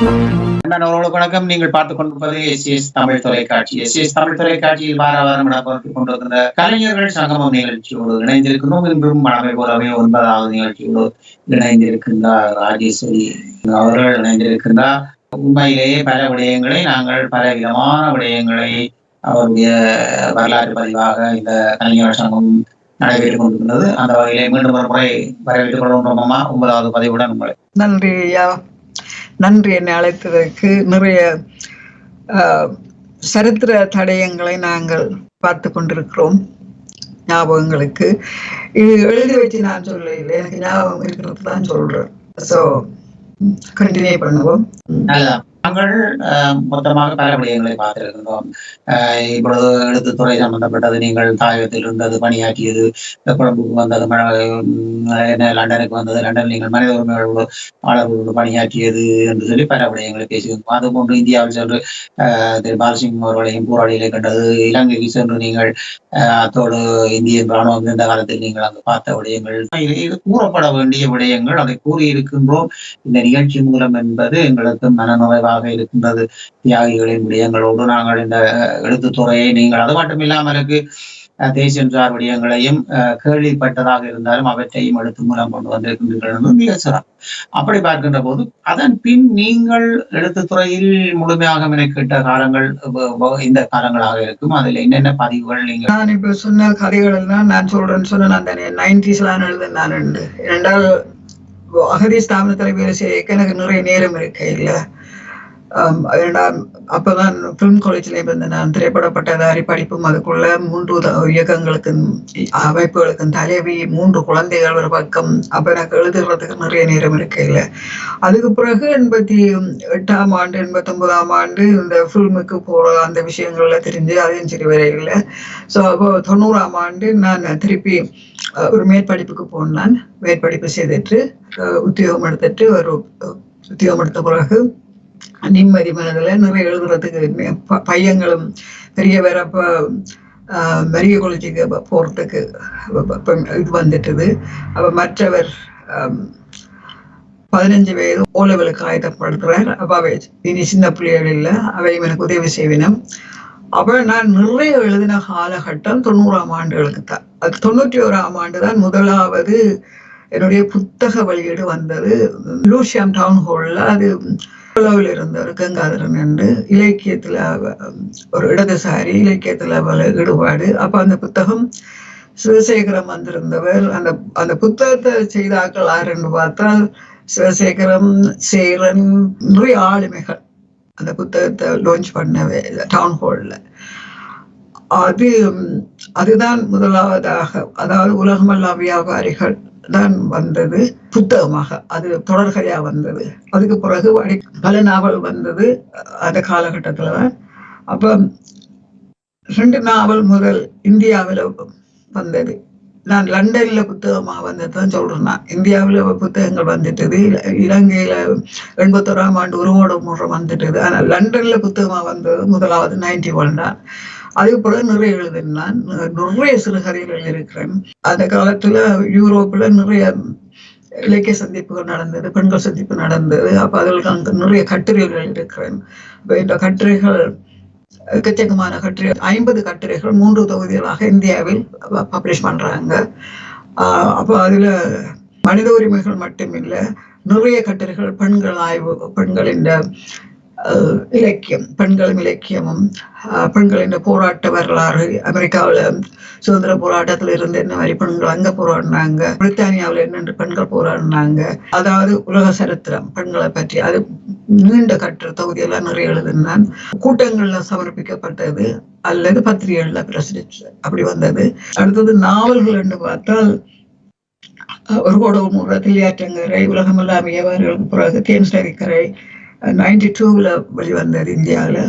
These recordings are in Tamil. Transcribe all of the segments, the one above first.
வணக்கம். நீங்கள் பார்த்துக் கொண்டிருப்பது எஸ்எஸ் தமிழ் தொலைக்காட்சி. எஸ்எஸ் தமிழ் தொலைக்காட்சியில் வார வாரம் இடம்பெற்றுக் கொண்டிருக்கின்ற கலைஞர்கள் சங்கமம் நிகழ்ச்சியோடு இணைந்திருக்கிறோம். இன்றும் மழை போலவே 9வது நிகழ்ச்சியோடு இணைந்திருக்கின்றார் ராஜேஸ்வரி அவர்கள் இணைந்திருக்கின்றார். உண்மையிலேயே பல விடயங்களை நாங்கள் பல விதமான விடயங்களை அவருடைய வரலாற்று பதிவாக இந்த கலைஞர்கள் சங்கம் நடைபெற்றுக் கொண்டிருக்கிறது. அந்த வகையிலே மீண்டும் ஒரு முறை வரவேற்றுக் கொள்கின்றோம். 9வது பதிவுடன் உங்களை நன்றி ஐயா. நன்றி. என்னை அழைத்ததற்கு. நிறைய சரித்திர தடயங்களை நாங்கள் பார்த்து கொண்டிருக்கிறோம். ஞாபகங்களுக்கு இது எழுதி வச்சு நான் சொல்ல இல்லை, எனக்கு ஞாபகம் இருக்கிறது தான் சொல்றேன். ஸோ கண்டினியூ பண்ணுவோம். நாங்கள் மொத்தமாக பல விடயங்களை பார்த்திருக்கின்றோம். இப்பொழுது எழுத்துத்துறை சம்பந்தப்பட்டது, நீங்கள் தாயகத்தில் இருந்தது, பணியாற்றியது, கொழும்புக்கு வந்தது, லண்டனுக்கு வந்தது, லண்டனில் நீங்கள் மனித உரிமையாளர்களோடு பணியாற்றியது என்று சொல்லி பல விடயங்களை பேசியிருந்தோம். அதுபோன்று இந்தியாவில் சென்று திரு பாலசிங் அவர்களையும் போராளிகளை கண்டது, இலங்கைக்கு சென்று நீங்கள் அத்தோடு இந்திய ராணுவம் இந்த காலத்தில் நீங்கள் அங்கு பார்த்த விடயங்கள், இது கூறப்பட வேண்டிய விடயங்கள், அதை கூறியிருக்கின்றோம் இந்த நிகழ்ச்சி மூலம் என்பது எங்களுக்கு மனநுழைவாக இருக்கின்றது. தியாகிகளின் விடயங்களோடு நாங்கள் இந்த எழுத்துத்துறையை நீங்கள் அது மட்டும் இல்லாமலுக்கு தேசியன்சார் விடயங்களையும் கேள்விப்பட்டதாக இருந்தாலும் அவற்றையும் எழுத்து மூலம் கொண்டு வந்திருக்கின்றீர்கள் என்று மிக சிறப்பு. அப்படி பார்க்கின்ற போது அதன் பின் நீங்கள் எழுத்துத்துறையில் முழுமையாக மெனக்கிட்ட காலங்கள் இந்த காலங்களாக இருக்கும். அதில் என்னென்ன பதிவுகள் நீங்கள்? நான் இப்ப சொன்ன கதைகள் எல்லாம் நான் சொல்றேன்னு சொன்ன அந்த 90s எழுத நான் உண்டு. இரண்டால் அகதி ஸ்தாபனத்தில் வேலை செய்ய எனக்கு நிறைய நேரம் இருக்கு இல்லை. அப்பதான் பிலிம் காலேஜ்ல இருந்த நான் திரைப்பட பட்டதாரி படிப்பும், அதுக்குள்ள 3 இயக்கங்களுக்கு அமைப்புகளுக்கும் தலைவி, 3 குழந்தைகள் ஒரு பக்கம். அப்ப எனக்கு எழுதுறதுக்கு நிறைய நேரம் இருக்கு இல்லை. அதுக்கு பிறகு 88ஆம் ஆண்டு 89ஆம் ஆண்டு இந்த ஃபில்முக்கு போற அந்த விஷயங்கள்ல தெரிஞ்சு அதையும் சரி வரையில. ஸோ அப்போ 90ஆம் ஆண்டு நான் திருப்பி ஒரு மேற்படிப்புக்கு போனேன். மேற்படிப்பு செய்துட்டு உத்தியோகம் எடுத்துட்டு ஒரு உத்தியோகம் எடுத்த பிறகு நிம்மதி மனதில் நிறைய எழுதுறதுக்கு பையங்களும் பெரிய வரப்ப மெரிய காலேஜுக்கு போறதுக்கு இது வந்துட்டுது. அப்ப மற்றவர் 15 வயது ஓலவலுக்கு ஆயத்தப்படுத்துறார். அப்ப அவை இனி சின்ன பிள்ளைகள் இல்லை, அவையும் எனக்கு உதவி செய்வினம். அப்ப நான் நிறைய எழுதின காலகட்டம் 90ஆம் ஆண்டுகளுக்கு தான். அது 91ஆம் ஆண்டு தான் முதலாவது என்னுடைய புத்தக வெளியீடு வந்தது. லூசியம் டவுன் ஹால்ல. அது இருந்த ஒரு கங்காதரன் என்று இலக்கியத்துல ஒரு இடதுசாரி இலக்கியத்துல ஈடுபாடு. அப்ப அந்த புத்தகம் சிவசேகரம் வந்திருந்தவர். அந்த புத்தகத்தை செய்தாக்கள் யாருன்னு பார்த்தால் சிவசேகரம், சேரன், நிறைய ஆளுமைகள் அந்த புத்தகத்தை லான்ச் பண்ணவே டவுன் ஹால்ல. அதுதான் முதலாவதாக, அதாவது உலகமெல்லாம் வியாபாரிகள் தான் வந்தது புத்தகமாக. அது தொடர்கதையா வந்தது. அதுக்கு பிறகு பல நாவல் வந்தது அந்த காலகட்டத்துலதான். அப்ப 2 நாவல் முதல் இந்தியாவில வந்தது. நான் லண்டன்ல புத்தகமா வந்ததுதான் சொல்றேன். நான் இந்தியாவில புத்தகங்கள் வந்துட்டது. இலங்கையில 81ஆம் ஆண்டு உருவோட முறை வந்துட்டது. ஆனா லண்டன்ல புத்தகமா வந்தது முதலாவது 91 தான். அதுக்கு பிறகு நிறைய எழுதினான். நிறைய சிறுகதைகள் இருக்கிறேன். அந்த காலத்துல யூரோப்ல நிறைய இலக்கிய சந்திப்புகள் நடந்தது, பெண்கள் சந்திப்பு நடந்தது. அப்ப அதில் அங்க நிறைய கட்டுரைகள் இருக்கிறேன். இந்த கட்டுரைகள் எக்கச்சக்கமான கட்டுரை, 50 கட்டுரைகள் 3 தொகுதிகளாக இந்தியாவில் பப்ளிஷ் பண்றாங்க. அப்போ அதுல மனித உரிமைகள் மட்டுமில்லை, நிறைய கட்டுரைகள் பெண்கள் ஆய்வு, பெண்களின் இலக்கியம், பெண்களும் இலக்கியமும், பெண்களின் போராட்ட வரலாறு, அமெரிக்காவில் சுதந்திர போராட்டத்தில் இருந்து என்ன மாதிரி பெண்கள் அங்க போராடினாங்க, பிரித்தானியாவில் என்னென்று பெண்கள் போராடினாங்க, அதாவது உலக சரித்திரம் பெண்களை பற்றி. அது நீண்ட கட்டுரை தொகுதியெல்லாம் நிறைய எழுதினான். கூட்டங்கள்ல சமர்ப்பிக்கப்பட்டது அல்லது பத்திரிகைகள்ல பிரசுரிச்சு அப்படி வந்தது. அடுத்தது நாவல்கள் என்று பார்த்தால் ஒரு கோடவு முறை, தில்லியாற்றங்கரை, உலகமெல்லாம் வியாபாரிகளுக்கு பிறகு தேன்ஸ்நதிக்கரை 92ல வெளிவந்தது இந்தியாவில்.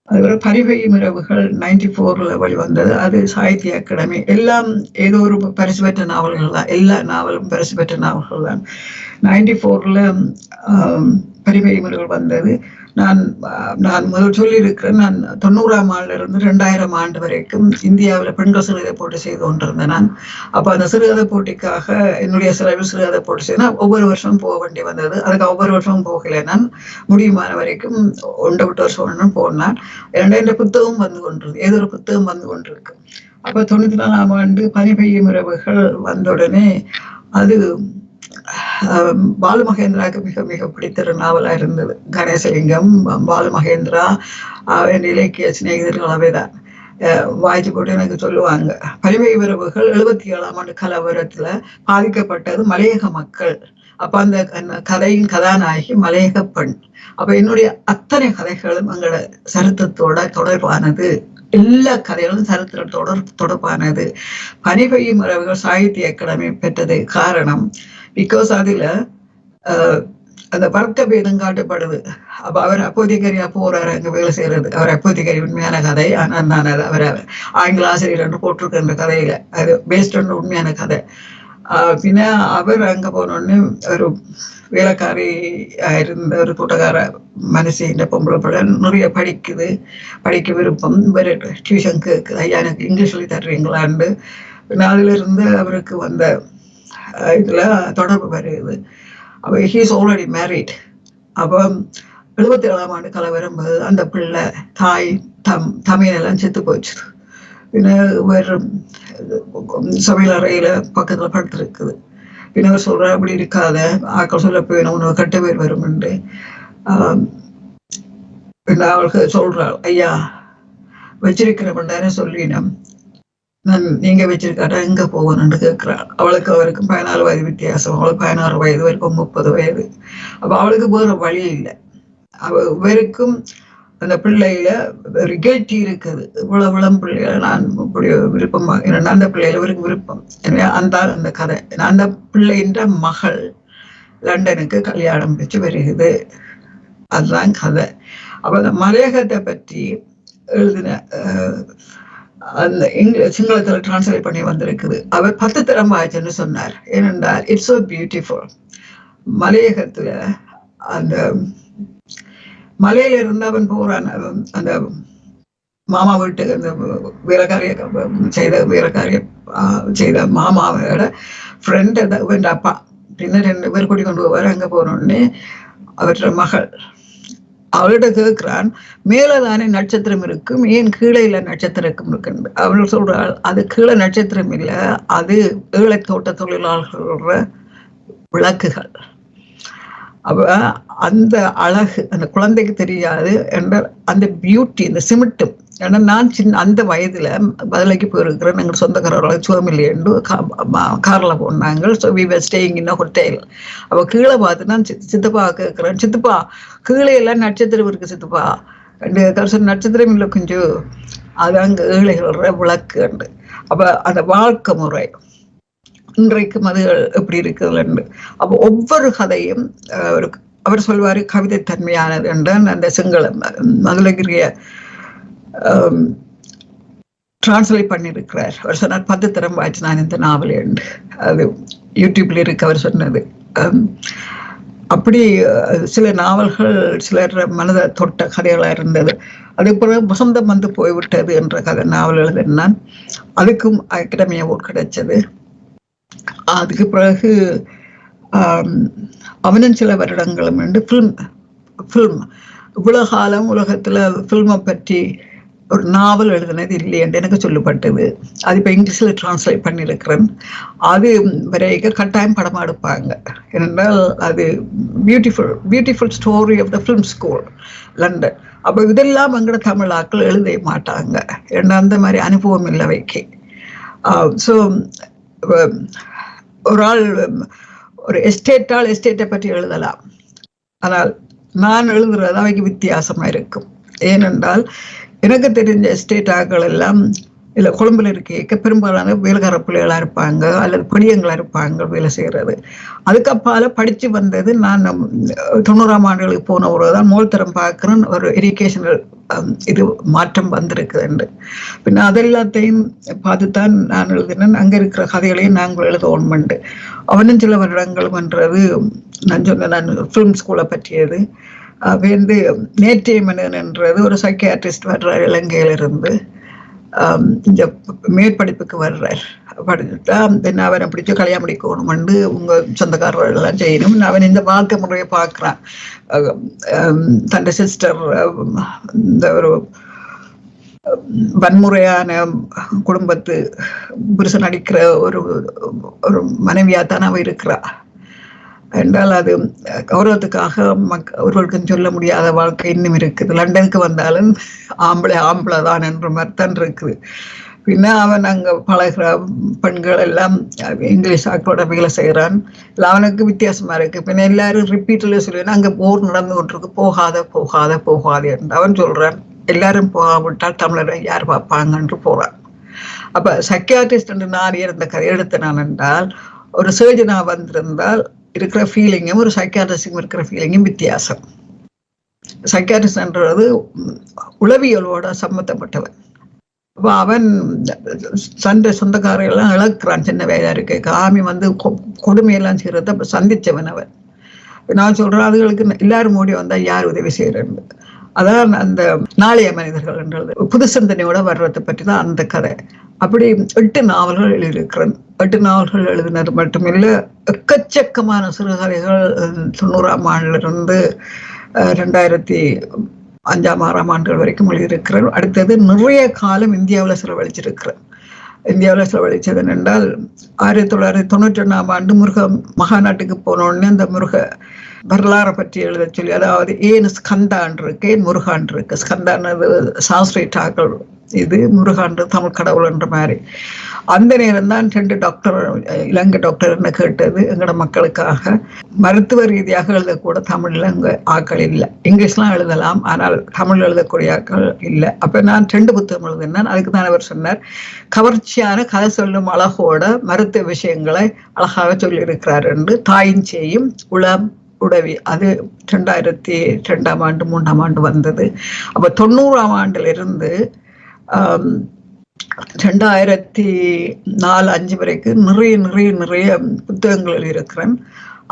அதுவரை பரிவையும் இரவுகள் 94ல வெளிவந்தது. அது சாகித்ய அகாடமி. எல்லாம் ஏதோ ஒரு பரிசு பெற்ற நாவல்கள் தான். எல்லா நாவலும் பரிசு பெற்ற நாவல்கள் தான். 94ல பரிவையும் இரவுகள் வந்தது. நான் முதல் சொல்லியிருக்கிறேன். நான் 90ஆம் ஆண்டிலிருந்து 2000 ஆண்டு வரைக்கும் இந்தியாவில் பெண்கள் சிறுகதை போட்டி செய்து கொண்டிருந்தேன் நான். அப்போ அந்த சிறுகதை போட்டிக்காக என்னுடைய செலவில் சிறுகதை போட்டி செய்து ஒவ்வொரு வருஷமும் போக வேண்டி வந்தது. அதுக்கு ஒவ்வொரு வருஷமும் போகலை. நான் முடியுமான வரைக்கும் 1 வருஷம் போனான். 2 புத்தகம் வந்து கொண்டிருக்கு, ஏதோ ஒரு புத்தகம் வந்து கொண்டிருக்கு. அப்போ 94ஆம் ஆண்டு பனி பெய்யும் இரவுகள் வந்த உடனே அது பாலு மகேந்திராவுக்கு மிக மிக பிடித்த ஒரு நாவலா இருந்தது. கணேசலிங்கம், பாலு மகேந்திரா, என் இலக்கிய சிநேகிதர்கள் அவைதான் வாய்ச்சி போட்டு எனக்கு சொல்லுவாங்க. பனிமை உறவுகள் 77ஆம் ஆண்டு கலவரத்துல பாதிக்கப்பட்டது மலையக மக்கள். அப்ப அந்த கதையின் கதாநாயகி மலையக பெண். அப்ப என்னுடைய அத்தனை கதைகளும் எங்களோட சரித்திரத்தோட தொடர்பானது. எல்லா கதைகளும் சரித்திரத்தோட தொடர்பானது. பனி பெய்யும் உறவுகள் சாகித்ய அகாடமி பெற்றது காரணம் பிகாஸ் அதுல அந்த வர்க்க பேதம் காட்டப்படுது. அப்ப அவர் அப்போதிகரியா போறாரு அங்க வேலை செய்யறது. அவர் அப்போதிகரி உண்மையான கதை. ஆனா நான் அதை அவரை ஆங்கில ஆசிரியர் என்று போட்டிருக்கின்ற கதையில அது பேஸ்ட் ஆன் உண்மையான கதை. பின்ன அவர் அங்க போனோடனே ஒரு வேலைக்காரி இருந்த ஒரு கூட்டக்கார மனசு இந்த பொம்பளை பிள்ளை நிறைய படிக்க விருப்பம், வேற டியூஷன் கேட்குது. ஐயா எனக்கு இங்கிலீஷ் சொல்லி தர்றீங்களான்னு. பின்ன அதுல இருந்து அவருக்கு வந்த இதுல தொடர்பு வருது. அப்போ ஹீஸ் ஆல்ரெடி மேரிட். அப்போ 77ஆம் ஆண்டு கலவரம் அந்த பிள்ளை தாய் தமிழெல்லாம் செத்து போச்சு. பின்ன வேறு சமையல் அறையில பக்கத்துல படுத்திருக்குது. பின்ன அவர் சொல்ற அப்படி இருக்காத, ஆக்கள் சொல்ல போயிடும், உனக்கு கட்ட பேர் வரும்ண்டு. பின்ன அவளுக்கு சொல்றாள், ஐயா வச்சிருக்கிறவன் தானே சொல்லினோம், நீங்க வச்சிருக்காட்டா எங்க போகணும்னு கேட்கிறாள். அவளுக்கு அவருக்கும் 14 வயது வித்தியாசம். அவளுக்கு 16 வயது, வரைக்கும் 30 வயது. அப்ப அவளுக்கு வேற வழி இல்லை. இவருக்கும் அந்த பிள்ளையில ஒரு கில்ட்டி இருக்குது. இவ்வளவு இளம் பிள்ளைகளை நான் இப்படி விருப்பமா, அந்த பிள்ளையில இவருக்கு விருப்பம். எனவே அந்த கதை, அந்த பிள்ளைன்ற மகள் லண்டனுக்கு கல்யாணம் வச்சு வருகிறது. அதுதான் கதை. அப்ப அந்த மலையகத்தை பற்றி எழுதின அந்த சிங்களத்துல டிரான்ஸ்லேட் பண்ணி வந்திருக்குது. அவர் 10 தரம் ஆச்சுன்னு சொன்னார். ஏனென்றால் இட்ஸ் சோ பியூட்டிஃபுல். மலையகத்துல அந்த மலையில இருந்து அவன் போறான். அந்த மாமா வீட்டுக்கு அந்த வீரக்காரிய செய்த மாமாவோட ஃப்ரெண்ட் அவன் அப்பா. பின்னர் 2 பேர் கூட்டி கொண்டு போவார். அங்க போனோடனே அவற்ற மகள் அவள்கிட்ட கேட்கிறான், மேலதானே நட்சத்திரம் இருக்கும், ஏன் கீழே இல்ல நட்சத்திரம் இருக்கு? அவள் சொல்றாள், அது கீழே நட்சத்திரம் இல்லை, அது ஏழை தோட்ட தொழிலாளர்களோட விளக்குகள். அப்ப அந்த அழகு அந்த குழந்தைக்கு தெரியாது என்ற அந்த பியூட்டி, இந்த சிமிட்டும். ஏன்னா நான் அந்த வயதுல பதிலைக்கு போயிருக்கிறேன். எங்கள் சொந்தக்காரர்களுக்கு சுகமில்லையென்று கார்ல போனாங்க. So we were staying in hotel. அப்போ கீழே பார்த்து நான் சித்தப்பா கேட்கிறேன், சித்தப்பா கீழே எல்லாம் நட்சத்திரம் இருக்கு சித்தப்பா. நட்சத்திரம் இல்லை கொஞ்சம், அது அங்க ஏழைகளோட விளக்கு உண்டு. அப்ப அந்த வாழ்க்கை முறை இன்றைக்கும் அது எப்படி இருக்குதுன்னு. அப்போ ஒவ்வொரு கதையும் அவர் சொல்வாரு கவிதை தன்மையானது என்று. அந்த சிங்களம் மதுலகிரிய டிரான்ஸ்லேட் பண்ணியிருக்கிறார். அவர் சொன்னார் 10 தரம் வாய்ச்சி நான் இந்த நாவல் என்று. அது யூடியூப்ல இருக்கு அவர் சொன்னது. அப்படி சில நாவல்கள் சிலர் மனதை தொட்ட கதைகளா இருந்தது. அதே போல வசந்தம் வந்து போய்விட்டது என்ற கதை நாவல் எழுதினான். அதுக்கும் அகாடமி அவார்ட் கிடைச்சது. அதுக்கு பிறகு அவனும் சில வருடங்களும் ஃபில்ம் இவ்வளவு காலம் உலகத்துல ஃபில்மை பற்றி ஒரு நாவல் எழுதினது இல்லை என்று எனக்கு சொல்லப்பட்டது. அது இப்போ இங்கிலீஷ்ல டிரான்ஸ்லேட் பண்ணியிருக்கிறேன். அது வரைக்கும் கட்டாயம் படமா எடுப்பாங்க. ஏனென்றால் அது beautiful story of the film school London. அப்போ இதெல்லாம் எங்கட தமிழாக்கள் எழுத மாட்டாங்க. ஏன்னா அந்த மாதிரி அனுபவம் இல்லை வைக்க. ஸோ ஒரு ஆள் ஒரு எஸ்டேட்டை பற்றி எழுதலாம். ஆனால் நான் எழுதுறது அவைக்கு வித்தியாசமா இருக்கும். ஏனென்றால் எனக்கு தெரிஞ்ச எஸ்டேட் ஆக்கள் எல்லாம் இல்லை கொழும்புல இருக்க பெரும்பாலான வேலைக்கார பிள்ளைகளா இருப்பாங்க அல்லது படியங்களா இருப்பாங்க வேலை செய்யறது. அதுக்கப்பால படிச்சு வந்தது நான் 90ஆம் ஆண்டுகளுக்கு போன ஒருதான் மூழ்தரம் பார்க்கிறேன் ஒரு எஜுகேஷனல் இது மாற்றம் வந்திருக்குதுண்டு. பின்ன அதெல்லாத்தையும் பார்த்துத்தான் நான் எழுதினேன். அங்க இருக்கிற கதைகளையும் நாங்கள் எழுதணும்ண்டு. அவனும் சில வருடங்கள் பண்றது நான் சொன்ன நான் ஃபிலிம் ஸ்கூலை பற்றியது. வந்து நேற்றியமனன்ன்றது ஒரு சைக்கியாட்ரிஸ்ட் வர்றார் இலங்கையிலிருந்து. இந்த மேற்படிப்புக்கு வர்றார். படிச்சுட்டா என்ன அவனை பிடிச்சி கல்யாணம் முடிக்கணும்னு உங்க சொந்தக்காரர்கள் எல்லாம் செய்யணும். அவன் இந்த வாழ்க்கை முறையை பார்க்குறான். தன் சிஸ்டர் இந்த ஒரு வன்முறையான குடும்பத்து புருஷன் அடிக்கிற ஒரு ஒரு மனைவியாத்தான் அவ இருக்கிறா என்றால் அது கௌரவத்துக்காக ஒருவருக்கும் சொல்ல முடியாத வாழ்க்கை இன்னும் இருக்குது. லண்டனுக்கு வந்தாலும் ஆம்பளை தான் என்ற மாதிரி தான் இருக்குது. பின்ன அவன் அங்கே பழகிற பெண்கள் எல்லாம் இங்கிலீஷ் ஆக்களோட வேலை செய்கிறான். இல்லை அவனுக்கு வித்தியாசமா இருக்கு. பின்ன எல்லாரும் ரிப்பீட்டில் சொல்லுவேன் அங்கே போர் நடந்து கொண்டிருக்கு, போகாத என்று அவன் சொல்றான். எல்லாரும் போகாவிட்டால் தமிழரை யார் பார்ப்பாங்கன்று போறான். அப்ப சைக்கியாட்ரிஸ்ட் என்று நான் இருந்த கதை எடுத்து நான் என்றால் ஒரு சர்ஜனா வந்திருந்தால் இருக்கிற ஃபீலிங்கும் ஒரு சைக்கியாட்ரிஸ்டும் இருக்கிற ஃபீலிங்கும் வித்தியாசம். சைக்கியாட்ரிஸ்ட் என்றது உளவியலோட சம்மந்தப்பட்டவன். அப்போ அவன் சொந்தக்காரையெல்லாம் இழக்கிறான். சின்ன வயதா இருக்கு காமி வந்து கொடுமையெல்லாம் செய்யறத சந்திச்சவன் அவன். நான் சொல்றேன் அதுகளுக்கு எல்லாரும் ஓடி வந்தா யார் உதவி செய்யறேன்னு. அதான் அந்த நாளைய மனிதர்கள் என்றது புது சிந்தனையோட வர்றதை பற்றி தான் அந்த கதை. அப்படி 8 நாவல்கள் எழுதியிருக்கிறேன். 8 நாவல்கள் எழுதினது மட்டுமில்லை, எக்கச்சக்கமான சிறுகதைகள் 90ஆம் ஆண்டிலிருந்து 2005ஆம் 6ஆம் ஆண்டுகள் வரைக்கும் எழுதியிருக்கிறேன். அடுத்தது நிறைய காலம் இந்தியாவில் செலவழிச்சிருக்கிறேன். இந்தியாவில் செலவழிச்சது என்றால் 1991ஆம் ஆண்டு முருக மகாநாட்டுக்கு போனோடனே அந்த முருக வரலாறை பற்றி எழுத சொல்லி, அதாவது ஏன் ஸ்கந்தான் இருக்கு, ஏன் முருகான் இருக்கு. ஸ்கந்தானது சான்ஸ்கிரிட்டாக்கள், இது முருகான் தமிழ் கடவுள் என்ற மாதிரி. அந்த நேரம் தான் 2 டாக்டர் இலங்கை டாக்டர் என்ன கேட்டது, எங்களோட மக்களுக்காக மருத்துவ ரீதியாக எழுதக்கூட தமிழ்ல அங்கே ஆக்கள் இல்லை. இங்கிலீஷ்லாம் எழுதலாம், ஆனால் தமிழ் எழுதக்கூடிய ஆக்கள் இல்லை. அப்ப நான் 2 புத்தகம் எழுதினேன். அதுக்கு தான் அவர் சொன்னார், கவர்ச்சியான கதை சொல்லும் அழகோட மருத்துவ விஷயங்களை அழகாக சொல்லியிருக்கிறார் என்று. தாயின் செய்யும் உளம் உடவி, அது 2002ஆம் ஆண்டு 3ஆம் ஆண்டு வந்தது. அப்ப 90ஆம் ஆண்டிலிருந்து 2004-05 வரைக்கும் நிறைய புத்தகங்கள் எழுதியிருக்கிறேன்.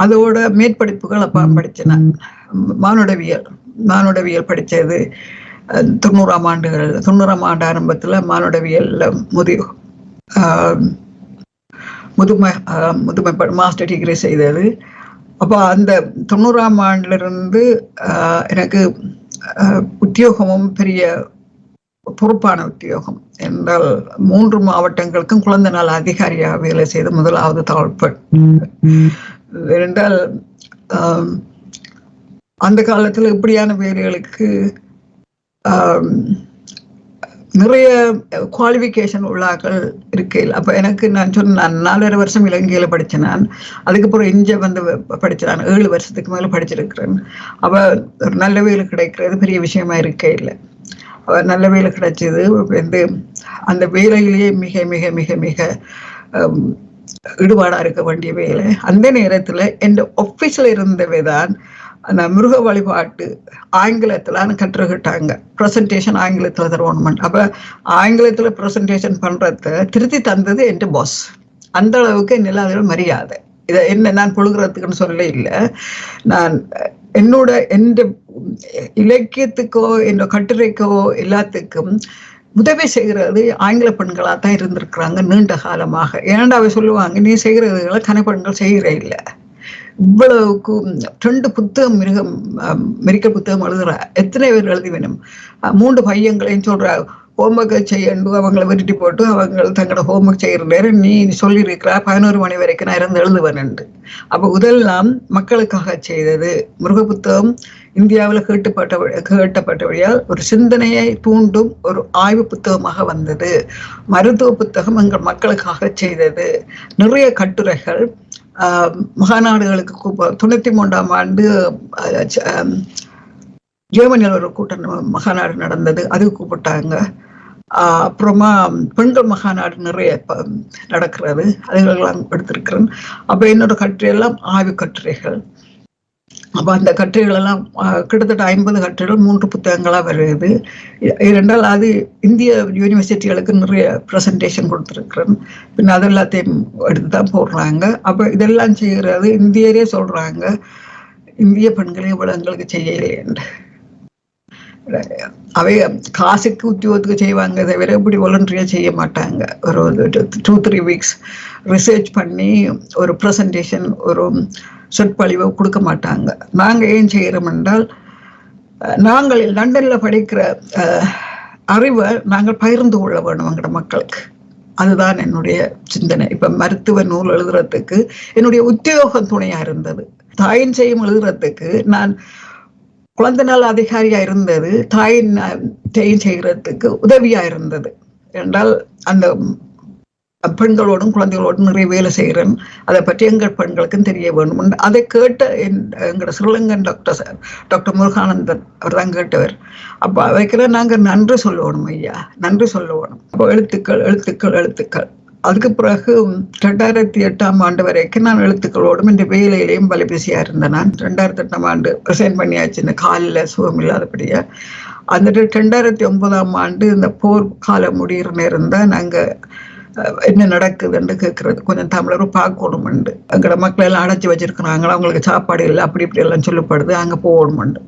அதோட மேற்படிப்புகள் அப்ப படிச்சேன். மானுடவியல் படிச்சது 90ஆம் ஆண்டு ஆரம்பத்துல மானுடவியல் முதுமை மாஸ்டர் டிகிரி செய்தது. அப்போ அந்த 90ஆம் ஆண்டிலிருந்து எனக்கு உத்தியோகமும் பெரிய பொறுப்பான உத்தியோகம் என்றால் 3 மாவட்டங்களுக்கும் குழந்தை நல அதிகாரியாக வேலை செய்த முதலாவது தாழ்பெண் என்றால் அந்த காலத்துல இப்படியான வேலைகளுக்கு நிறைய குவாலிஃபிகேஷன் உள்ளாக்கள் இருக்கையில். அப்போ எனக்கு நான் சொன்னேன் 4.5 வருஷம் இலங்கையில் படித்தேன். நான் அதுக்கப்புறம் இங்கே வந்து படித்தேன். 7 வருஷத்துக்கு மேலே படிச்சிருக்கிறேன். அப்போ ஒரு நல்ல வேலை கிடைக்கிறது பெரிய விஷயமா இருக்கையில். நல்ல வேலை கிடைச்சது வந்து அந்த வேலையிலேயே மிக மிக மிக மிக ஈடுபாடா இருக்க வேண்டிய வேலை. அந்த நேரத்துல என் ஆபீஸ்ல இருந்தவை தான் அந்த மிருக வழிபாட்டு ஆங்கிலத்துல கற்றுக்கிட்டாங்க. ப்ரெசன்டேஷன் ஆங்கிலத்துல தருவோம். அப்ப ஆங்கிலத்துல ப்ரெசன்டேஷன் பண்றத திருத்தி தந்தது என் பாஸ். அந்த அளவுக்கு என்னால் அதில் மரியாதை. இதை என்ன நான் புழுகிறதுக்குன்னு சொல்ல இல்லை. நான் எந்த இலக்கியத்துக்கோ என்னோட கட்டுரைக்கோ எல்லாத்துக்கும் உதவி செய்கிறது ஆங்கில பெண்களாக தான் இருந்திருக்கிறாங்க நீண்ட காலமாக. ஏன்னா அவை சொல்லுவாங்க, நீ செய்கிறதுகளை கனப்பெண்கள் செய்கிற இல்லை. இவ்வளவுக்கு 2 புத்தகம் மெடிக்கல் புத்தகம் எழுதுற எத்தனை பேர் எழுதி வேணும். 3 பையங்களையும் சொல்ற ஹோம்ஒர்க்கை செய்யணும். அவங்களை விரட்டி போட்டு அவங்க தங்களோட ஹோம்ஒர்க் செய்கிற நேரம் நீ சொல்லியிருக்கிறா 11 மணி வரைக்கும் நான் இருந்து எழுதுவேன். அப்போ இதெல்லாம் மக்களுக்காக செய்தது. முருக புத்தகம் இந்தியாவில் கேட்டப்பட்டபடியால் ஒரு சிந்தனையை தூண்டும் ஒரு ஆய்வு புத்தகமாக வந்தது. மருத்துவ புத்தகம் எங்கள் மக்களுக்காக செய்தது. நிறைய கட்டுரைகள் மகாநாடுகளுக்கு 93ஆம் ஆண்டு ஜெர்மனியில் ஒரு கூட்டம் மகாநாடு நடந்தது, அதுக்கு கூப்பிட்டாங்க. அப்புறமா பெண்கள் மகாநாடு நிறைய நடக்கிறது, அதுகளெல்லாம் எடுத்திருக்கிறேன். அப்போ என்னோட கட்டுரையெல்லாம் ஆய்வு கட்டுரைகள். அப்போ அந்த கட்டுரைகள் எல்லாம் கிட்டத்தட்ட 50 கட்டுரைகள் 3 புத்தகங்களாக வருது. இரண்டால் அது இந்திய யூனிவர்சிட்டிகளுக்கு நிறைய ப்ரெசன்டேஷன் கொடுத்துருக்குறேன். பின்ன அது எல்லாத்தையும் எடுத்து தான் போடுறாங்க. அப்போ இதெல்லாம் செய்கிறது இந்தியரே சொல்கிறாங்க, இந்திய பெண்களே இவ்வளவு எங்களுக்கு செய்யலே என்று. அவை காசுக்கு உத்தியோகத்துக்கு செய்வாங்க தவிர இப்படி வாலண்டரியா செய்ய மாட்டாங்க. ஒரு 2-3 வீக்ஸ் ரிசர்ச் பண்ணி ஒரு ப்ரெசன்டேஷன், ஒரு சொற்பொழிவை கொடுக்க மாட்டாங்க. நாங்கள் ஏன் செய்கிறோம் என்றால், நாங்கள் லண்டன்ல படிக்கிற அறிவை நாங்கள் பகிர்ந்து கொள்ள வேணும் எங்கட மக்களுக்கு. அதுதான் என்னுடைய சிந்தனை. இப்ப மருத்துவ நூல் எழுதுறதுக்கு என்னுடைய உத்தியோகம் துணையா இருந்தது. தாயின் செய்யும் எழுதுறதுக்கு நான் குழந்தை நல அதிகாரியா இருந்தது, தாயின் செய்கிறதுக்கு உதவியா இருந்தது. என்றால் அந்த பெண்களோடும் குழந்தைகளோடும் நிறைய வேலை செய்கிறேன், அதை பற்றி எங்கள் பெண்களுக்கும் தெரிய வேணும். அதை கேட்ட எங்களோட ஸ்ரீலங்கன் டாக்டர் முருகானந்தன் அவர் தான் கேட்டவர். அப்போ அவைக்கெல்லாம் நாங்கள் நன்றி சொல்லணும் ஐயா, நன்றி சொல்லணும். அப்போ எழுத்துக்கள் எழுத்துக்கள் எழுத்துக்கள். அதுக்கு பிறகு 2008ஆம் ஆண்டு வரைக்கும் நான் எழுத்துக்களோடும் இந்த வேலையிலையும் வலைபேசியா இருந்தேன். நான் 2008ஆம் ஆண்டு ரிசைன் பண்ணியாச்சு, இந்த காலில் சுகம் இல்லாதபடியா. அந்த 2009ஆம் ஆண்டு இந்த போர் காலம் முடிகிற நேரம் தான் நாங்கள் என்ன நடக்குதுன்னு கேட்கறது, கொஞ்சம் தமிழரும் பார்க்கணும்ண்டு. எங்கட மக்கள் எல்லாம் அடைச்சி வச்சிருக்கிறாங்களா, அவங்களுக்கு சாப்பாடு இல்லை, அப்படி இப்படி எல்லாம் சொல்லப்படுது, அங்கே போகணும்ண்டு.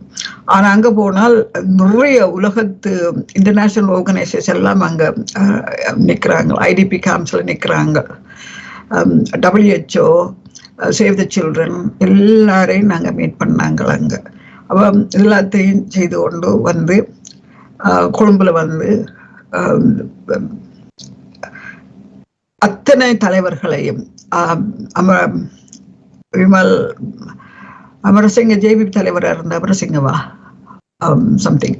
ஆனால் அங்கே போனால் நிறைய உலகத்து இன்டர்நேஷனல் ஆர்கனைசேஷன் எல்லாம் அங்கே நிற்கிறாங்க, ஐடிபி கேம்ப்ஸில் நிற்கிறாங்க, WHO, சேவ் த சில்ட்ரன் எல்லாரையும் நாங்கள் மீட் பண்ணாங்க அங்கே. அப்போ எல்லாத்தையும் செய்து கொண்டு வந்து கொழும்புல வந்து அத்தனை தலைவர்களையும் விமல் அமரசிங்க ஜேபி தலைவராக இருந்த அமரசிங்கவா சம்திங்,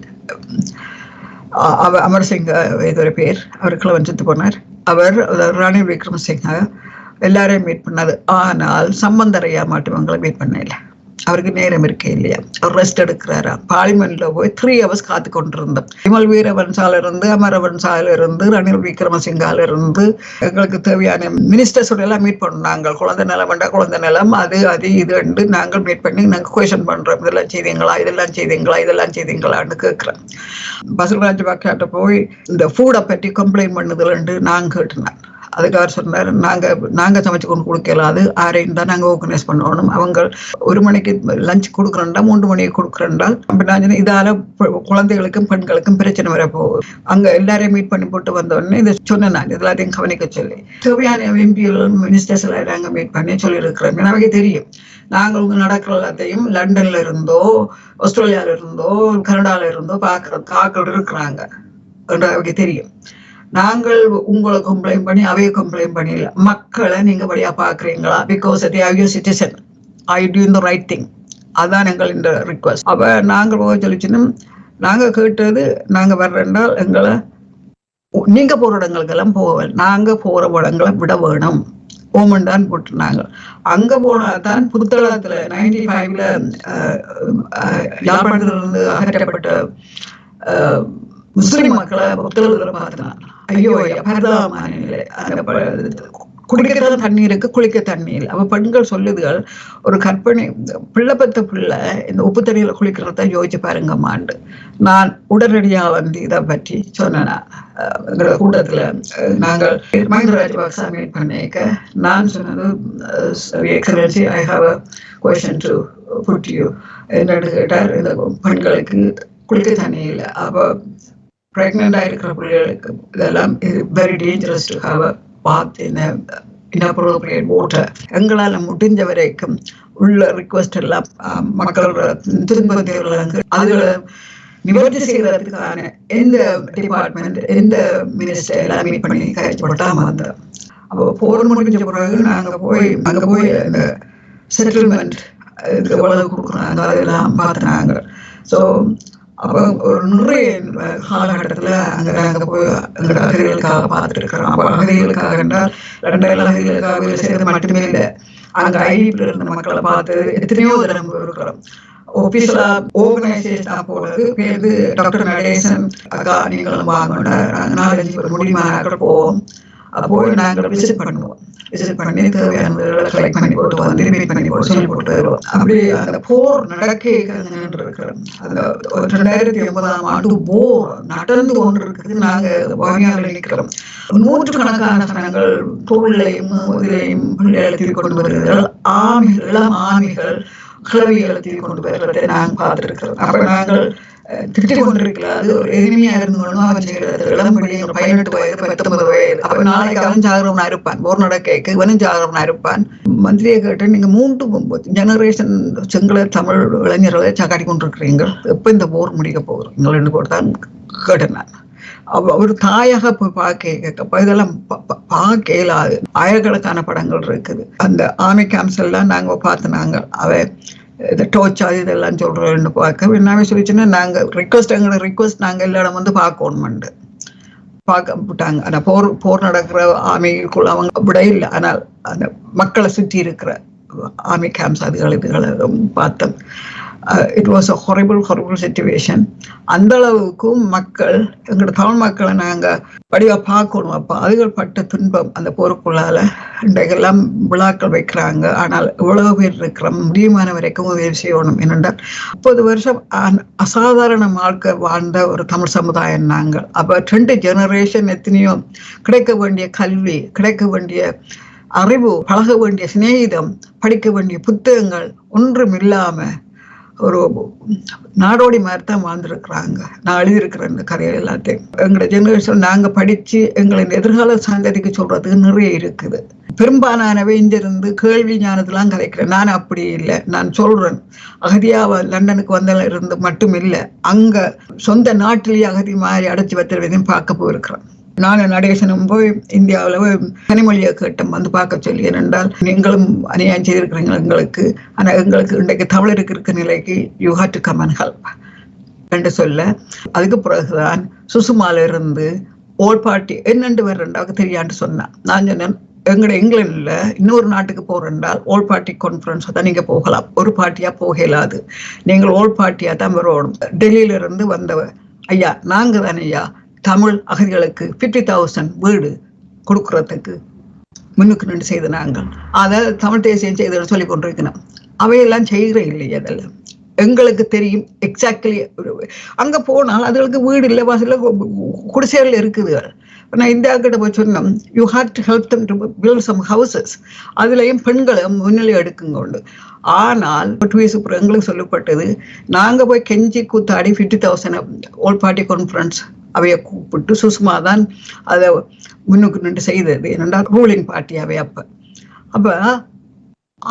அமரசிங்க ஏதோ ஒரு பேர், அவர் கிழவன் செத்து போனார். அவர் ரணில் விக்ரமசிங்க எல்லாரையும் மீட் பண்ணாது. ஆனால் சம்பந்தரையா மாட்டுவங்களை மீட் பண்ண இல்லை. அவருக்கு நேரம் இருக்கே இல்லையா, அவர் ரெஸ்ட் எடுக்கிறாரா. பார்லிமெண்ட்ல போய் 3 hours காத்து கொண்டிருந்தோம். விமல் வீரவன்சால இருந்து, அமரவன்சால இருந்து, ரணில் விக்ரமசிங்கால இருந்து எங்களுக்கு தேவையான மினிஸ்டர்ஸோட எல்லாம் மீட் பண்ணாங்க. குழந்தை நலம் வேண்டாம், குழந்தை நலம் அது இது நாங்கள் மீட் பண்ணி நாங்கள் கொஷன் பண்றோம், இதெல்லாம் செய்தீங்களா, இதெல்லாம் செய்தீங்களா, இதெல்லாம் செய்தீங்களான்னு கேட்கிறேன். பசுல் ராஜபாக்கிட்ட போய் இந்த ஃபுட்டை பற்றி கம்ப்ளைண்ட் பண்ணுதுலன்னு நான் கேட்டேன். அதுக்கு அவர் சொன்னார், நாங்க சமைச்சு கொண்டு கொடுக்கலாது, ஆரையும் தான் நாங்கள் ஆர்கனைஸ் பண்ணணும். அவங்க 1 மணிக்கு லஞ்ச் கொடுக்குறேன்டா, 3 மணிக்கு கொடுக்குறேன்டால் நான் இதால குழந்தைகளுக்கும் பெண்களுக்கும் பிரச்சனை வர போகுது. அங்க எல்லாரையும் மீட் பண்ணி போட்டு வந்தோடனே இதை சொன்னேன் நான், எல்லாத்தையும் கவனிக்க சொல்லி தேவையான எம்பிகள் மினிஸ்டர்ஸ் எல்லாம் நாங்கள் மீட் பண்ணி சொல்லியிருக்கிறோம். நமக்கு தெரியும், நாங்கள் நடக்கிற எல்லாத்தையும் லண்டன்ல இருந்தோ, ஆஸ்திரேலியால இருந்தோ, கனடால இருந்தோ பார்க்கறது ஆக்கள் இருக்கிறாங்க என்று அவருக்கு தெரியும். நாங்கள் உங்களை கம்ப்ளைண்ட் பண்ணி அவைய கம்ப்ளைண்ட் பண்ணல, மக்களை நீங்க வழியா பாக்குறீங்களா, because they are your citizen, are you doing the right thing, அதான் எங்கள் இந்த ரிக்வஸ்ட். அப்ப நாங்கள் போக சொல்லிச்சுன்னு நாங்க கேட்டது, நாங்க வர்றேன்டால் எங்களை நீங்க போற இடங்களுக்கெல்லாம் போக, நாங்க போற இடங்களை விட வேணும் ஓமன் தான் போட்டுருந்தாங்க. அங்க போனாதான் புத்தளத்துல 95ல யாழ்ப்பாணத்துல இருந்து அகற்றப்பட்ட முஸ்லிம் மக்களை புத்தகத்துல பார்த்தான். ஐயோ பரதாபமான நிலை, குடிக்கிற தண்ணீருக்கு குளிக்க தண்ணீர். அவ பெண்கள் சொல்லுதுகள், ஒரு கற்பனை பிள்ளை பத்த பிள்ளை இந்த உப்பு தண்ணியில குளிக்கிறத யோசிச்சு பாருங்கம்மாண்டு. நான் உடனடியா வந்து இதை பற்றி சொன்னேன். கூட்டத்துல நாங்கள் மஹிந்த ராஜபக்ச மீட் பண்ணிக்க நான் சொன்னது, excellency I have a question to put you. என்னன்னு கேட்டார், இந்த பெண்களுக்கு குளிக்க தண்ணி இல்லை, அப்போ பிரெக்னெண்டா இருக்கிற பிள்ளைகளுக்கு இதெல்லாம் very dangerous to have a bath in inappropriate water. எங்களால் முடிஞ்ச வரைக்கும் உள்ள ரிக்வெஸ்ட் எல்லாம் மக்களோட துன்பத்தை அதுகளை நிவர்த்தி செய்வதற்கான எந்த டிபார்ட்மெண்ட் எந்த மினிஸ்டர் எல்லாம் மீட் பண்ணி கழிச்சுப்பட்டாம வந்தோம். அப்போ போர் முடிஞ்ச பிறகு நாங்க போய் அங்க போய் இந்த செட்டில்மெண்ட் எவ்வளவு கொடுக்குறாங்க அதெல்லாம் பார்த்துனாங்க. ஸோ அப்போ ஒரு நிறைய காலகட்டத்தில் அங்கே நாங்கள் போய் எங்களோட அகதிகளுக்காக பார்த்துட்டு இருக்கிறோம். அப்போ அகதிகளுக்காக என்றால் 2 அகதிகளுக்காக வேலை செய்யறது மட்டுமே இல்லை, அங்கே ஐடிபியில் இருந்த மக்களை பார்த்து எத்தனையோ தரம் இருக்கிறோம். ஒபிஷியலா ஆர்கனைசேஷனா போனது பேருந்து டாக்டர் நடேசன் அக்கா நீங்களும் வாங்க, நாங்கள் 4-5 முடியுமானாக்கள் போவோம். போய் நாங்கள் விசிட் பண்ணுவோம். விசிட் பண்ணி தேவையானவர்களை கலெக்ட் பண்ணி போட்டு வந்து மீட் பண்ணி போட்டு சொல்லி போட்டு வருவோம். அப்படி அந்த போர் நடக்க இருக்கிறோம். அந்த 2009ஆம் ஆண்டு போர் நடந்து கொண்டு இருக்குது. நாங்க வாங்கியாவில் நிற்கிறோம். 100கணக்கான சனங்கள் தோல்லையும் இதிலையும் பிள்ளைகளை தூக்கி கொண்டு வருகிறார்கள். ஆமிகள், இளம் ஆமிகள் கிளவியலத்தில் கொண்டு வருவதை நான் பார்த்திருக்கிறோம். அப்ப நாங்கள் திட்டிக் கொண்டிருக்கல, அது ஒரு எளிமையா இருந்தோம். அவன் செய்யறது இளம்படி 18 வயது 19 வயது. அப்ப நாளைக்கு அவன் ஜாகரவனா இருப்பான், போர் நடக்க இவனும் ஜாகரவனா இருப்பான். மந்திரியை கேட்டு நீங்க 3 ஜெனரேஷன் சிங்கள தமிழ் இளைஞர்களை சாக்காடி கொண்டிருக்கிறீங்க, எப்ப இந்த போர் முடிக்க போகிறீங்க போட்டுதான் கேட்டேன் நான். ஒரு தாயாக போய் பார்க்க இதெல்லாம் பார்க்க இயலாது. ஆயிரக்கணக்கான படங்கள் இருக்குது. அந்த ஆர்மி கேம்ப்ஸ் எல்லாம் நாங்க பார்த்துனாங்க. இந்த டோர்ச்சா இதெல்லாம் சொல்றோம்னு பார்க்க என்ன சொல்லிச்சுன்னா, நாங்க எங்களோட ரிக்வஸ்ட் நாங்க எல்லா இடம் வந்து பார்க்கணும்னு பார்க்க விட்டாங்க. ஆனா போர் நடக்கிற ஆர்மிக்குள்ள அவங்க விட இல்லை. ஆனால் அந்த மக்களை சுற்றி இருக்கிற ஆர்மி கேம்ப்ஸ் இதுகளை பார்த்தோம். It was a horrible situation. அந்த அளவுக்கும் மக்கள், எங்களோட தமிழ் மக்களை நாங்க வடிவா பார்க்கணும். அப்ப அதுகள் பட்ட துன்பம் அந்த போருக்குள்ளால இன்றைக்கெல்லாம் விழாக்கள் வைக்கிறாங்க. ஆனால் இவ்வளவு பேர் இருக்கிற முடியுமான வரைக்கும் உதவி செய்யணும். என்னென்றால் 30 வருஷம் அசாதாரண வாழ்க்கை வாழ்ந்த ஒரு தமிழ் சமுதாயம் நாங்கள். அப்ப 2 ஜெனரேஷன் எத்தனையோ கிடைக்க வேண்டிய கல்வி, கிடைக்க வேண்டிய அறிவு, பழக வேண்டிய சிநேகிதம், படிக்க வேண்டிய புத்தகங்கள் ஒன்றும் இல்லாம ஒரு நாடோடி மாதிரி தான் வாழ்ந்துருக்குறாங்க. நான் எழுதியிருக்கிறேன் இந்த கதைகள் எல்லாத்தையும். எங்களோட ஜெனரேஷன் நாங்க படிச்சு எங்களின் எதிர்கால சந்ததிக்கு சொல்றதுக்கு நிறைய இருக்குது. பெரும்பாலானவை இங்கிருந்து கேள்வி ஞானத்தெல்லாம் கதைக்கிறேன். நான் அப்படி இல்லை. நான் சொல்றேன், அகதியாவ லண்டனுக்கு வந்ததுல இருந்து மட்டும் இல்லை, அங்க சொந்த நாட்டிலேயே அகதி மாதிரி அடைச்சி வைத்திருவதையும் பார்க்க போயிருக்கிறேன். நானும் நடேசனும் போய் இந்தியாவில் போய் கனிமொழியை கேட்டோம் வந்து பார்க்க சொல்லி. ஏனென்றால் நீங்களும் அநியாயம் செய்திருக்கிறீங்க எங்களுக்கு, ஆனால் எங்களுக்கு இன்றைக்கு தமிழருக்கு இருக்க நிலைக்கு you have to come and help என்று சொல்ல, அதுக்கு பிறகுதான் சுசுமால இருந்து ஓல் பார்ட்டி என்னென்று வர்றண்டாவுக்கு தெரியான்னு சொன்னான். நான் சொன்னேன், எங்கட இங்கிலாந்துல இன்னொரு நாட்டுக்கு போறேன்றால் ஓல் பார்ட்டி கான்ஃபரன்ஸ் தான் நீங்க போகலாம், ஒரு பார்ட்டியா போக இயலாது, நீங்கள் ஓல் பார்ட்டியா தான் வரணும். டெல்லியில இருந்து வந்தவ ஐயா, நாங்க தானே ஐயா தமிழ் அகதிகளுக்கு 50,000 வீடு கொடுக்கறதுக்கு முன்னுக்கு நின்று செய்த நாங்கள். அதை தமிழ் தேசியம் செய்த சொல்லி கொண்டிருக்கணும். அவையெல்லாம் செய்கிற இல்லையா? அதெல்லாம் எங்களுக்கு தெரியும் எக்ஸாக்ட்லி. அங்க போனால் அதுகளுக்கு வீடு இல்லை, வாசல குடிசைகள் இருக்குது. நான் இந்தியா கிட்ட போய் சொன்னோம், you have to help them to build some houses. அதுலயும் பெண்களை முன்னிலை எடுக்குங்க உண்டு. ஆனால் 2 வயசு எங்களுக்கு சொல்லப்பட்டது, நாங்க போய் கெஞ்சி கூத்தாடி 50,000 ஓல் பார்ட்டி கான்ஃபரன்ஸ் அவைய கூப்பிட்டு சுஷ்மா தான் அதை முன்னுக்கு நின்று செய்தது. என்னென்னா ரூலிங் பார்ட்டியாவே. அப்ப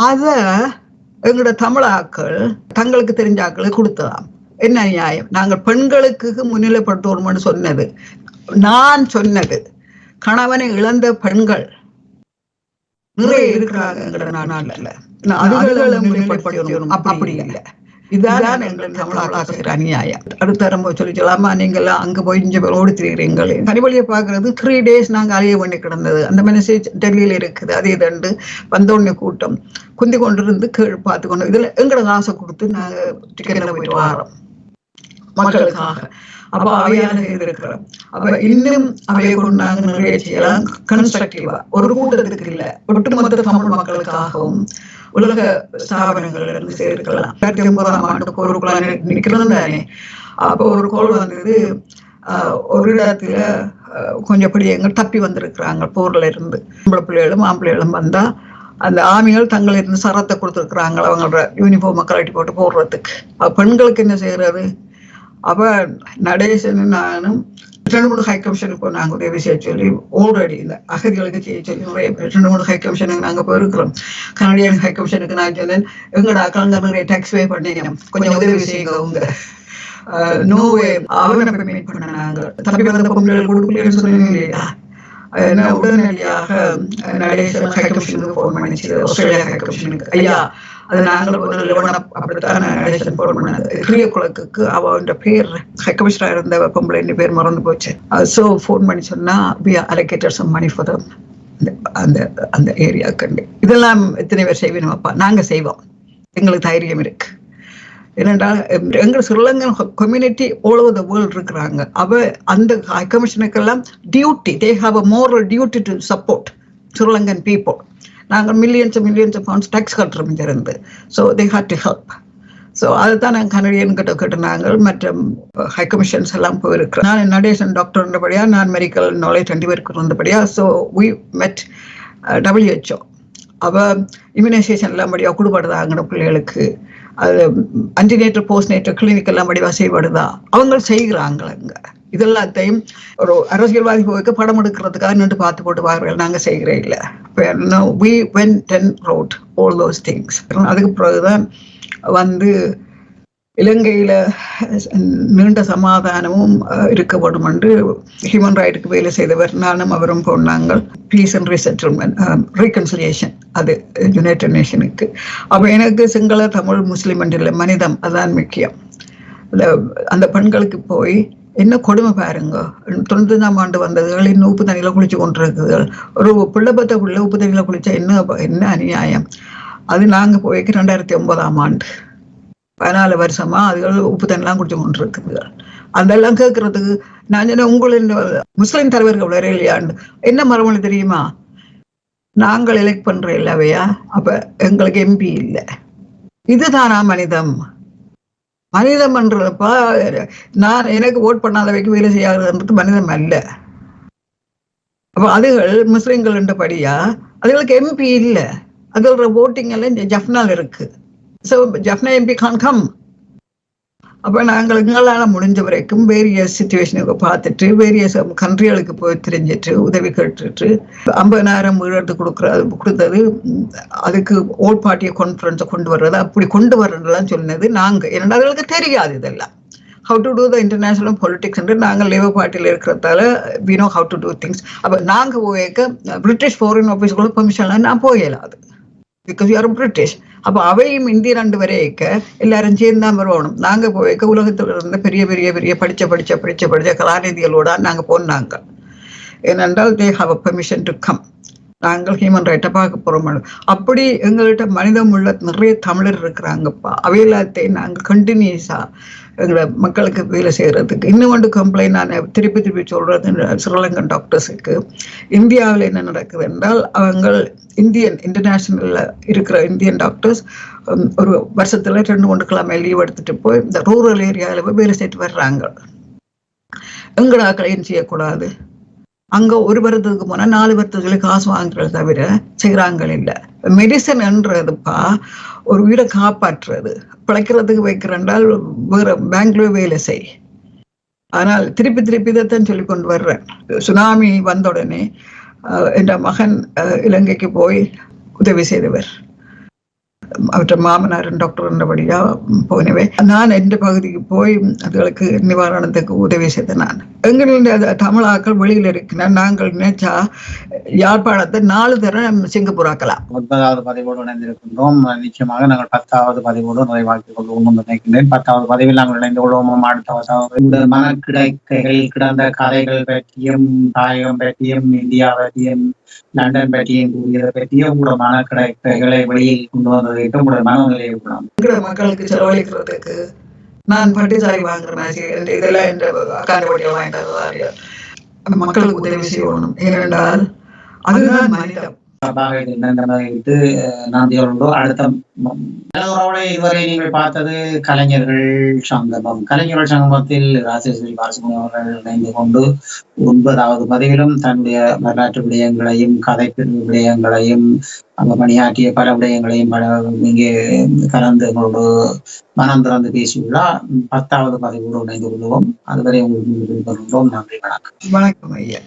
அத எங்களோட தமிழாக்கள் தங்களுக்கு தெரிஞ்ச ஆக்களுக்கு கொடுத்ததாம். என்ன நியாயம்? நாங்கள் பெண்களுக்கு முன்னிலைப்படுத்தணும்னு சொன்னது. நான் சொன்னது, கணவனை இழந்த பெண்கள் நிறைய இருக்கிறாங்க எங்களோட நாட்டுல, அதுகளை முன்னிலைப்படுத்தணும். அப்படி இல்லை. இதுதான் எங்களுக்கு தமிழாசிரியர் அநியாயம். அடுத்த ரொம்ப சொல்லலாமா, நீங்க எல்லாம் அங்க போய் இங்க ஓடி திரிகிறீங்க. கனிமொழியை பாக்குறது 3 days நாங்க அலைய வேண்டி கிடந்தது. அந்த மெசேஜ் டெல்லியில இருக்குது. அதே தண்டு வந்தோடனே கூட்டம் குந்தி கொண்டு இருந்து கீழ் பார்த்து கொண்டு இதுல எங்களோட காசை கொடுத்து நாங்க டிக்கெட்ல போயிட்டு வாரோம் மக்களுக்காக. அப்ப அவையான இருக்கிறோம். அப்ப இன்னும் அவையை கொண்டு நாங்க நிறைய செய்யலாம் கன்ஸ்ட்ரக்டிவா. ஒரு கூட்டத்துக்கு இல்லை, ஒட்டுமொத்த தமிழ் மக்களுக்காகவும் உலக ஸ்தாபனங்கள்ல இருந்து சேர்க்கலாம். 2009ஆம் ஆண்டு போருக்குள்ள நிக்கிறோம் தானே. அப்போ ஒரு கோல் வந்தது, ஒரு இடத்துல கொஞ்சம் பிள்ளைங்கள் தப்பி வந்திருக்கிறாங்க போர்ல இருந்து. பிள்ளைகளும் ஆம்பிள்ளைகளும் வந்தா அந்த ஆமிகள் தங்களை இருந்து சரத்தை கொடுத்துருக்குறாங்க அவங்களோட யூனிஃபார்மை கலட்டி போட்டு போடுறதுக்கு. பெண்களுக்கு என்ன செய்யறது? அப்ப நடேசன் நானும் 2-3 ஹை கமிஷனுக்கு நாங்க உதவி செய்ய சொல்லி ஆல்ரெடி இந்த அகதிகளுக்கு செய்ய சொல்லி 2-3 ஹை கமிஷனுக்கு நாங்க போயிருக்கிறோம். கனடியன் ஹை கமிஷனுக்கு நான் சொன்னேன், எங்களோட அக்கௌண்ட்ல நிறைய டாக்ஸ் பே பண்ணீங்க, கொஞ்சம் உதவி செய்யுங்க. உங்க நோவே அவனை பேமெண்ட் பண்ண நாங்க தப்பி வந்த பொங்கல் கொடுக்கலன்னு சொன்னீங்க இல்லையா? உடனடியாக நடேசன் ஹை கமிஷனுக்கு போன் பண்ணி ஆஸ்திரேலியா ஹை கமிஷனுக்கு, ஐயா அது நாங்கள் அப்படித்தான் நடேசன் போன் பண்ணது. கிரியக்குளக்கு அவன் பேர் ஹை கமிஷனரா இருந்த பொம்பளை பேர் மறந்து போச்சு. ஸோ ஃபோன் பண்ணி சொன்னா we are allocated some money for them அந்த அந்த ஏரியாவுக்கு. இதெல்லாம் எத்தனை பேர் செய்வேணுமாப்பா? நாங்க செய்வோம், எங்களுக்கு தைரியம் இருக்கு. ஏனென்றால் எங்க Sri Lankan community all over the world இருக்கிறாங்க. அந்த ஹை கமிஷனுக்கெல்லாம் duty, they have a moral duty to support Sri Lankan people. நாங்கள் மில்லியன்ஸ் ஆஃப் பவுண்ட்ஸ் டேக்ஸ் கட்டுறோம் இருந்து. So they had to help. So அதுதான் நாங்கள் கனடியன் கிட்ட நாங்கள் மற்ற ஹை கமிஷன்ஸ் எல்லாம் போயிருக்கிறோம். நான் நடேசன் டாக்டர் இருந்தபடியா, நான் மெடிக்கல் நாலேஜ் 2 பேருக்கு இருந்தபடியா. So we met WHO. அவ இம்யூனைசேஷன் எல்லாம் படியா கொடுப்படுதாங்கிற பிள்ளைகளுக்கு. அது அன்டினேட்டல் போஸ்ட்நேட்டல் கிளினிக் எல்லாம் வடிவா செய்யப்படுதா? அவங்க செய்கிறாங்களங்க. இதெல்லாத்தையும் ஒரு அரசியல்வாதி போய்க்க படம் எடுக்கிறதுக்காக நின்று பார்த்து போட்டு வார்கள், நாங்க செய்கிறே இல்லை. we went and wrote all those things. அதுக்கு பிறகுதான் வந்து இலங்கையில நீண்ட சமாதானமும் இருக்க வேண்டும் என்று ஹியூமன் ரைட்டுக்கு வேலை செய்தவர் நானும் அவரும் போனாங்க. பீஸ் அண்ட் ரீசெட்டில்மெண்ட் ரீகன்சிலியேஷன், அது யுனைடெட் நேஷனுக்கு. அப்போ எனக்கு சிங்கள தமிழ் முஸ்லிம் இல்லை, மனிதம் அதான் முக்கியம். அந்த பெண்களுக்கு போய் என்ன கொடுமை பாருங்க. 95ஆம் ஆண்டு வந்ததுகள் இன்னும் உப்பு தண்ணியில குளிச்சு கொண்டிருக்குதுகள். ஒரு பிள்ளை பத்த பிள்ளை உப்பு தண்ணியில குளிச்சா என்ன அநியாயம். அது நாங்க போய்க்கு 2009ஆம் ஆண்டு 14 வருஷமா அதுகள் உப்பு தண்ணிலாம் குடிச்சு கொண்டு இருக்குதுகள். அதெல்லாம் கேட்கறதுக்கு நான் சொன்ன உங்களின் முஸ்லிம் தலைவர்கள் வேற இல்லையாண்டு. என்ன மறுமொழி தெரியுமா? நாங்கள் எலெக்ட் பண்ற இல்லவையா, அப்ப எங்களுக்கு எம்பி இல்லை. இதுதானா மனிதம்? மனிதம் என்றப்பா நான் எனக்கு ஓட் பண்ணாதவைக்கு வேலை செய்யாதுன்றது மனிதம் அல்ல. அப்ப அதுகள் முஸ்லிம்கள் என்றபடியா அதுகளுக்கு எம்பி இல்லை. அதோட ஓட்டிங் எல்லாம் ஜப்னால் இருக்கு. So Jaffna MP can come. அப்போ நாங்கள் எங்களால் முடிஞ்ச வரைக்கும் வேரியஸ் சிச்சுவேஷனுக்கு பார்த்துட்டு வேரியஸ் கண்ட்ரிகளுக்கு போய் தெரிஞ்சிட்டு உதவி கேட்டுட்டு 50,000 வீடு எடுத்து கொடுத்தது, அதுக்கு ஓட் பார்ட்டியை கான்ஃபரன்ஸை கொண்டு வர்றது, அப்படி கொண்டு வர்றதுலாம் சொன்னது நாங்கள். ஏன்னா அதுகளுக்கு தெரியாது இதெல்லாம் how to do the international politics என்று. நாங்கள் லேபர் பார்ட்டியில் இருக்கிறதால we know how to do things. அப்போ நாங்கள் போய்க்க பிரிட்டிஷ் ஃபாரின் ஆஃபீஸ்க்குள்ள பெர்மிஷன்லாம் நான் போகலாது, பிகாஸ் யூ ஆர் பிரிட்டிஷ். அப்போ அவையும் இந்திய 2 வரைக்க எல்லாரும் சேர்ந்தா வரணும். நாங்க போய்க்க உலகத்தில் இருந்த பெரிய பெரிய பெரிய படிச்ச கலாநிதிகளோட நாங்க போனாங்க. ஏனென்றால் தே have a permission to come. நாங்கள் ஹியூமன் ரைட்டை பார்க்க போறோம். அப்படி எங்கள்கிட்ட மனிதம் உள்ள நிறைய தமிழர் இருக்கிறாங்கப்பா. அவையெல்லாத்தையும் நாங்கள் கண்டினியூஸா எங்களை மக்களுக்கு வேலை செய்யறதுக்கு. இன்னும் ஒன்று கம்ப்ளைண்ட் நான் திருப்பி சொல்றது, ஸ்ரீலங்கன் டாக்டர்ஸுக்கு இந்தியாவில் என்ன நடக்குது என்றால், அவங்க இன்டர்நேஷனல்ல இருக்கிற இந்தியன் டாக்டர்ஸ் ஒரு வருஷத்துல 2-3 கிழமை லீவ் எடுத்துட்டு போய் இந்த ரூரல் ஏரியாவில் போய் வேலை செய்துட்டு வர்றாங்க. எங்கடாக்களையும் செய்யக்கூடாது. அங்க ஒரு வருடத்துக்கு போனா 4 வருடத்துக்கு காசு வாங்குறது தவிர செய்யறாங்க இல்லை. மெடிசன் என்றதுப்பா ஒரு உயிரை காப்பாற்றுறது, பிழைக்கிறதுக்கு வைக்கிறேன்றால் வேற பேங்க்ல வேலை செய். ஆனால் திருப்பி இதைத்தான் சொல்லி கொண்டு வர்றேன். சுனாமி வந்த உடனே என் மகன் இலங்கைக்கு போய் உதவி செய்தவர். அவற்ற மாமனார் டாக்டர் என்றபடியா போனவே நான் எந்த பகுதிக்கு போய் அதுகளுக்கு நிவாரணத்துக்கு உதவி செய்தேன். நான் எங்களுடைய தமிழாக்கள் வெளியில் இருக்கிறேன். நாங்கள் நினைச்சா யாழ்ப்பாணத்தை 4 தரம் சிங்கப்பூர் ஆக்கலாம். 9வது பதிவோடு இணைந்திருக்கின்றோம். நிச்சயமாக நாங்கள் 10வது பதிவோடு நிறைவாக்கிக் கொள்வோம் நினைக்கின்றேன். 10வது பதிவில் நாங்கள் இணைந்து கொள்வோம். அடுத்த மனக்கிடைக்கைகள் கிடந்த கதைகள் பற்றியும், தாயகம் பற்றியும், இந்தியா பற்றியும், லண்டன் பற்றியும் கூறியதை பற்றியும் உங்களோட மனக்கிடைக்கைகளை வெளியில் கொண்டு வந்தது உங்களோட மனநிலையை மக்களுக்கு செலவழிக்கிறதுக்கு நான் பட்டிசாரி வாங்குறேன். இதெல்லாம் என்ற அக்காண்டபடியா வாங்கிட்டு மக்களுக்கு உதவி செய்யணும். ஏனென்றால் அதுதான் மனிதம். நன்றிகளோடு அடுத்த இதுவரை நீங்கள் பார்த்தது கலைஞர்கள் சங்கமம். கலைஞர்கள் சங்கமத்தில் ராஜேஸ்வரி பாலசுப்ரமணியம் அவர்கள் இணைந்து கொண்டு 9வது பதிவிலும் தன்னுடைய வரலாற்று விடயங்களையும் கதை விடயங்களையும் பணியாற்றிய பல விடயங்களையும் இங்கே கலந்து கொண்டு மனம் திறந்து பேசியுள்ளார். 10வது பதிவோடு இணைந்து கொள்வோம். அதுவரை உங்களுக்கு நன்றி. வணக்கம். வணக்கம் ஐயா.